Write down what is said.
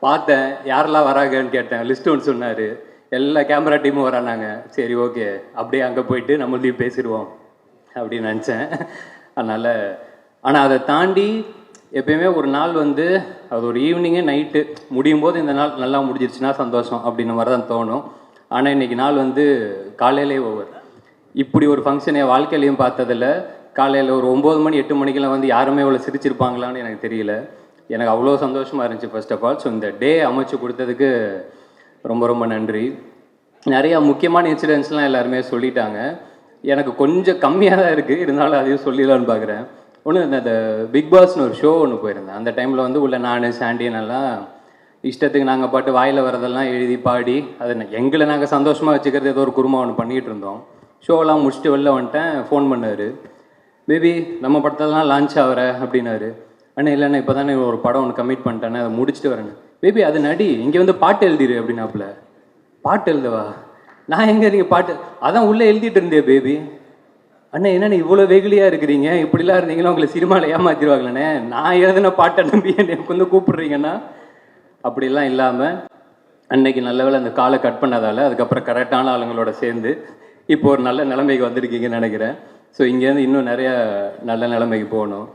பார்த்தேன், யாரெல்லாம் வராங்கன்னு கேட்டேன். லிஸ்ட் ஒன்று சொன்னார். எல்லா கேமரா டீமும் வரானாங்க. சரி ஓகே, அப்படியே அங்கே போயிட்டு நம்மளையும் பேசிடுவோம் அப்படின்னு நினச்சேன். அதனால் ஆனால் அதை தாண்டி எப்பயுமே ஒரு நாள் வந்து அது ஒரு ஈவினிங்கே நைட்டு முடியும் போது இந்த நாள் நல்லா முடிஞ்சிருச்சுன்னா சந்தோஷம் அப்படின்ற மாதிரி தான் தோணும். ஆனால் இன்றைக்கி நாள் வந்து காலையிலே ஓவர். இப்படி ஒரு ஃபங்க்ஷன் என் வாழ்க்கையிலையும் பார்த்ததில்ல. காலையில் ஒரு 9 மணி 8 மணிக்கெல்லாம் வந்து யாருமே இவ்வளோ சிரிச்சிருப்பாங்களான்னு எனக்கு தெரியல. எனக்கு அவ்வளோ சந்தோஷமாக இருந்துச்சு ஃபர்ஸ்ட் ஆஃப் ஆல். ஸோ இந்த டே அமைச்சு கொடுத்ததுக்கு ரொம்ப ரொம்ப நன்றி. நிறையா முக்கியமான இன்சிடென்ட்ஸ்லாம் எல்லாருமே சொல்லிட்டாங்க. எனக்கு கொஞ்சம் கம்மியாக தான் இருக்குது, இருந்தாலும் அதையும் சொல்லிடலான்னு பார்க்குறேன். ஒன்று இந்த பிக் பாஸ்னு ஒரு ஷோ ஒன்று போயிருந்தேன். அந்த டைமில் வந்து உள்ள நான் சாண்டியனெல்லாம் இஷ்டத்துக்கு நாங்கள் பாட்டு வாயில் வரதெல்லாம் எழுதி பாடி அதை எங்களை நாங்கள் சந்தோஷமாக வச்சுக்கிறது ஏதோ ஒரு குருமா ஒன்று பண்ணிகிட்டு இருந்தோம். ஷோலாம் முடிச்சுட்டு வெளில வந்துட்டேன். ஃபோன் பண்ணார், பேபி நம்ம படத்தெல்லாம் லான்ச் ஆகிற அப்படின்னாரு. அண்ணா இல்லைண்ணா இப்போ தானே ஒரு படம் ஒன்று கமிட் பண்ணிட்டேன்னு அதை முடிச்சுட்டு வரேன். பேபி அது நடி, இங்கே வந்து பாட்டு எழுதிரு அப்படின்னாப்புல. பாட்டு எழுதவா? நான் எங்கே நீங்கள் பாட்டு அதான் உள்ளே எழுதிட்டு இருந்தேன் பேபி. அண்ணா என்னண்ணே இவ்வளோ வெகுலியாக இருக்கிறீங்க, இப்படிலாம் இருந்தீங்கன்னா உங்களை சினிமாவில் ஏமாற்றிடுவாங்களே, நான் எழுதின பாட்டை நம்பி எனக்கு வந்து கூப்பிட்றீங்கன்னா. அப்படிலாம் இல்லாமல் அன்னைக்கு நல்ல வேளை அந்த காலை கட் பண்ணதால் அதுக்கப்புறம் கரெக்டான ஆளுங்களோட சேர்ந்து இப்போ ஒரு நல்ல நிலைமைக்கு வந்திருக்கீங்கன்னு நினைக்கிறேன். ஸோ இங்கேருந்து இன்னும் நிறையா நல்ல நிலைமைக்கு போகணும்.